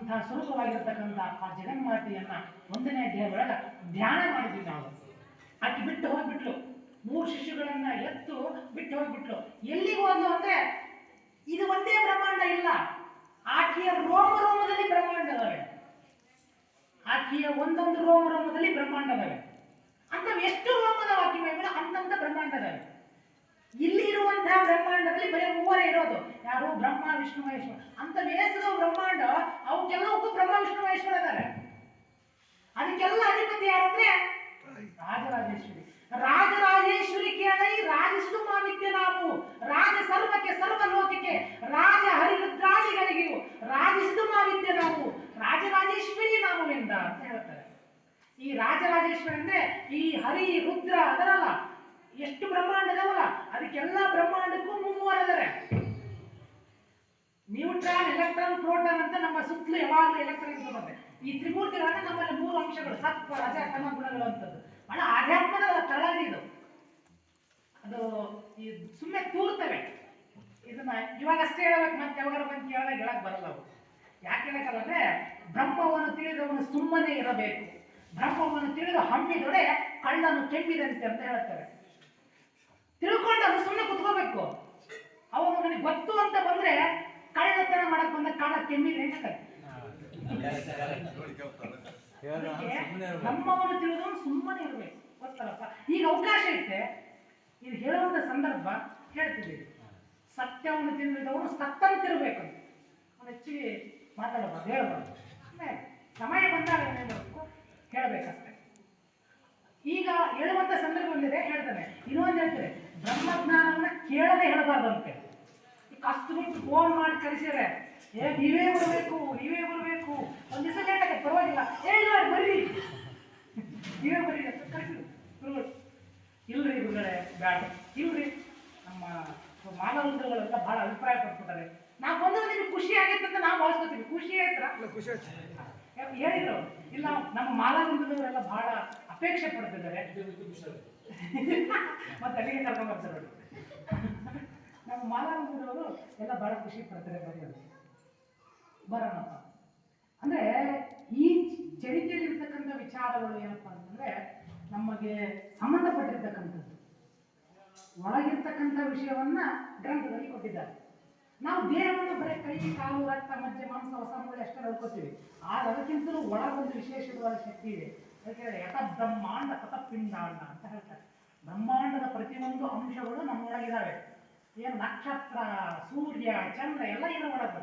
ಅಂತಹ ಸ್ವರೂಪವಾಗಿರ್ತಕ್ಕಂಥ ಆ ಜಗನ್ಮಾತೆಯನ್ನ 1ನೇ ಅಧ್ಯಾಯದೊಳಗೆ ಧ್ಯಾನ ಮಾಡಿದ್ವಿ ನಾವು. ಆಕೆ ಬಿಟ್ಟು ಹೋಗ್ಬಿಟ್ಲು, 3 ಶಿಶುಗಳನ್ನ ಎತ್ತು ಬಿಟ್ಟು ಹೋಗ್ಬಿಟ್ಲು. ಎಲ್ಲಿಗೆ ಹೋದ್ಲು ಅಂದ್ರೆ ಇದು ಒಂದೇ ಬ್ರಹ್ಮಾಂಡ ಇಲ್ಲ, ಆಕೆಯ ರೋಮ ರೋಮದಲ್ಲಿ ಬ್ರಹ್ಮಾಂಡ ಅದಾವೆ, ಆಕೆಯ ಒಂದೊಂದು ರೋಮ ರೋಮದಲ್ಲಿ ಬ್ರಹ್ಮಾಂಡ ಅದಾವೆ. ಅಂತ ಎಷ್ಟು ರೋಮದ ಆಕೆ ಮೇಲೆ ಅಂತಂತ ಬ್ರಹ್ಮಾಂಡ ಅದಾವೆ. ಇಲ್ಲಿ ಇರುವಂತಹ ಬ್ರಹ್ಮಾಂಡದಲ್ಲಿ ಬರೀ 3 ಇರೋದು, ಯಾರು? ಬ್ರಹ್ಮ ವಿಷ್ಣು ಮಹೇಶ್ವರ. ಅಂತ ವೇಸದ ಬ್ರಹ್ಮಾಂಡ ಅವಕ್ಕೆಲ್ಲವಕ್ಕೂ ಬ್ರಹ್ಮ ವಿಷ್ಣು ಮಹೇಶ್ವರ ಅದಾರೆ. ಅದಕ್ಕೆಲ್ಲ ಅಧಿಪತಿ ಯಾರಂದ್ರೆ ರಾಜರಾಜೇಶ್ವರಿ. ರಾಜರಾಜೇಶ್ವರಿ ಕೇಳೈ ರಾಜಿಸುದು ಮಾವಿದ್ಯ ನಾವು, ರಾಜ ಸರ್ವಕ್ಕೆ ಸರ್ವ ಲೋಕಕ್ಕೆ ರಾಜ ಹರಿರುದ್ರಾದಿಗಳಿಗೂ ರಾಜಿಸುದು ಮಾವಿದ್ಯ ನಾವು, ರಾಜರಾಜೇಶ್ವರಿ ನಾಮವೆಂದ ಅಂತ ಹೇಳ್ತಾರೆ. ಈ ರಾಜರಾಜೇಶ್ವರಿ ಅಂದ್ರೆ ಈ ಹರಿ ರುದ್ರ ಅದರಲ್ಲ, ಎಷ್ಟು ಬ್ರಹ್ಮಾಂಡ ಇದಾವಲ್ಲ ಅದಕ್ಕೆಲ್ಲ ಬ್ರಹ್ಮಾಂಡಕ್ಕೂ 3 ಅದಾರೆ. ನ್ಯೂಟ್ರಾನ್, ಎಲೆಕ್ಟ್ರಾನ್, ಪ್ರೋಟಾನ್ ಅಂತ ನಮ್ಮ ಸುತ್ತಲೂ ಯಾವಾಗಲೂ ಎಲೆಕ್ಟ್ರಾನ್ ಬರುತ್ತೆ. ಈ ತ್ರಿಮೂರ್ತಿಗಳನ್ನ ನಮ್ಮಲ್ಲಿ 3 ಅಂಶಗಳು, ಸತ್ವ ರಜ ತಮ ಗುಣಗಳು ಅಂತದ್ದು. ಬಹಳ ಆಧ್ಯಾತ್ಮದ ತಳದಿ ಇದು. ಅದು ಈ ಸುಮ್ಮನೆ ತೂರ್ತವೆ. ಇದನ್ನ ಇವಾಗ ಅಷ್ಟೇ ಹೇಳಬೇಕು, ಮತ್ತೆ ಯಾವಾಗ ಬಂದು ಕೇಳಿದಾಗ ಹೇಳಕ್ ಬರಲ್ಲ ಅವು. ಯಾಕೆ ಹೇಳಕ್ಕಲ್ಲ ಅಂದ್ರೆ ಬ್ರಹ್ಮವನ್ನು ತಿಳಿದವನು ಸುಮ್ಮನೆ ಇರಬೇಕು, ಬ್ರಹ್ಮವನ್ನು ತಿಳಿದು ಹಮ್ಮಿದೊಡೆ ಕಳ್ಳನು ಕೆಮ್ಮಿದಂತೆ ಅಂತ ಹೇಳ್ತಾರೆ. ತಿಳ್ಕೊಂಡು ಅದು ಸುಮ್ಮನೆ ಕುತ್ಕೋಬೇಕು. ಅವನು ನನಗೆ ಗೊತ್ತು ಅಂತ ಬಂದ್ರೆ ಕಳ್ಳತನ ಮಾಡಕ್ ಬಂದ ಕಾಲ ಕೆಮ್ಮಿದ್ರೆ ನಮ್ಮವನು ತಿಳಿದವನು ಸುಮ್ಮನೆ ಇರಬೇಕು. ಗೊತ್ತಲ್ಲಪ್ಪ, ಈಗ ಅವಕಾಶ ಐತೆ, ಇದು ಹೇಳುವಂತ ಸಂದರ್ಭ ಹೇಳ್ತಿದ್ದೀವಿ. ಸತ್ಯವನ್ನು ತಿಳಿದವನು ಸತ್ತಂತಿರ್ಬೇಕು. ಅವನು ಹೆಚ್ಚಿಗೆ ಮಾತಾಡಬಾರ್ದು, ಹೇಳಬಾರ್ದು. ಸಮಯ ಬಂದಾಗ ಏನ್ ಮಾಡಬೇಕು ಹೇಳಬೇಕಷ್ಟೆ. ಈಗ ಹೇಳುವಂತ ಸಂದರ್ಭ ಬಂದಿದೆ, ಹೇಳ್ತಾನೆ. ಇನ್ನೊಂದು ಹೇಳ್ತಾರೆ, ಬ್ರಹ್ಮಜ್ಞಾನವನ್ನ ಕೇಳದೆ ಹೇಳಬಾರ್ದಂತೆ. ಕಷ್ಟ ಬಿಟ್ಟು ಫೋನ್ ಮಾಡಿ ಕಳಿಸಿದ್ರೆ ನೀವೇ ಬರಬೇಕು, ನೀವೇ ಬರಬೇಕು, ಒಂದ್ ದಿವಸ ಲೇಟ್ ಆಗುತ್ತೆ ಪರವಾಗಿಲ್ಲ, ಬರ್ರಿ ನೀವೇ ಬರ್ರಿ ಅಂತ ಕಳಿಸಿದ್ರು ಗುರುಗಳು. ಇಲ್ರಿ ಗುರುಗಳೇ ಬ್ಯಾಡ, ಇಲ್ರಿ ನಮ್ಮ ಮಾನವರುಗಳೆಲ್ಲ ಬಹಳ ಅಭಿಪ್ರಾಯ ಪಡ್ಬಿಟ್ಟಾರೆ, ನಾವು ಬಂದ್ರೆ ನಿಮ್ಗೆ ಖುಷಿ ಆಗೈತೆ ಅಂತ ನಾವು ಭಾವಿಸ್ಕೊತೀವಿ. ಖುಷಿ ಆಯ್ತಾ? ಖುಷಿ ಆಯ್ತು ಹೇಳಿದ್ರು. ಇಲ್ಲ, ನಮ್ಮ ಮಾಲಾವೃಂದದವರೆಲ್ಲ ಬಹಳ ಅಪೇಕ್ಷೆ ಪಡ್ತಿದ್ದಾರೆ, ಮತ್ತೆ ಅಲ್ಲಿಗೆ ಕರ್ಕೊಂಡು ಬರ್ತಾರೆ ನೋಡಿ. ನಮ್ಮ ಮಾಲಾವೃಂದದವರು ಎಲ್ಲ ಬಹಳ ಖುಷಿ ಪಡ್ತಾರೆ, ಬರೋಣಪ್ಪ ಅಂದ್ರೆ ಈ ಚರಿತ್ರೆಯಲ್ಲಿ ಇರ್ತಕ್ಕಂಥ ವಿಚಾರಗಳು ಏನಪ್ಪಾ ಅಂತಂದ್ರೆ ನಮಗೆ ಸಂಬಂಧಪಟ್ಟಿರ್ತಕ್ಕಂಥದ್ದು, ಒಳಗಿರ್ತಕ್ಕಂಥ ವಿಷಯವನ್ನ ಗ್ರಂಥದಲ್ಲಿ ಕೊಟ್ಟಿದ್ದಾರೆ. ನಾವು ದೇಹವನ್ನು ಬರೀ ಕೈ, ಕಾಲು, ರಕ್ತ, ಮಜ್ಜೆ, ಮಾಂಸ, ಹೊಸ ಮೂಳೆ ಅಷ್ಟೇ ನೋಡ್ಕೋತೀವಿ. ಆದ್ರೆ ಅದಕ್ಕಿಂತಲೂ ಒಳಗೊಂದು ವಿಶೇಷವಾದ ಶಕ್ತಿ ಇದೆ. ಅದಕ್ಕೆ ಯಥ ಬ್ರಹ್ಮಾಂಡ ತಥ ಪಿಂಡಾಂಡ ಅಂತ ಹೇಳ್ತಾರೆ. ಬ್ರಹ್ಮಾಂಡದ ಪ್ರತಿಯೊಂದು ಅಂಶಗಳು ನಮ್ಮೊಳಗಿದ್ದಾವೆ. ಏನು ನಕ್ಷತ್ರ, ಸೂರ್ಯ, ಚಂದ್ರ ಎಲ್ಲ ಇರೋ ಒಳಗೆ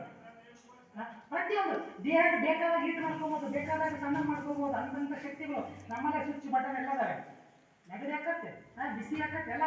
ಪ್ರತಿಯೊಂದು ದೇಹಕ್ಕೆ ಬೇಕಾದಾಗ ಹೀಟ್ ಮಾಡ್ಕೋಬಹುದು, ಬೇಕಾದಾಗ ಸಣ್ಣ ಮಾಡ್ಕೋಬಹುದು. ಅಂತಂತ ಶಕ್ತಿಗಳು ನಮ್ಮಲ್ಲೇ ಸ್ವಿಚ್ ಬಟನ್ ಎಲ್ಲ ಇದಾವೆ. ನೆಗಡಿ ಹಾಕತ್ತೆ, ಬಿಸಿ ಹಾಕತ್ತೆ ಎಲ್ಲ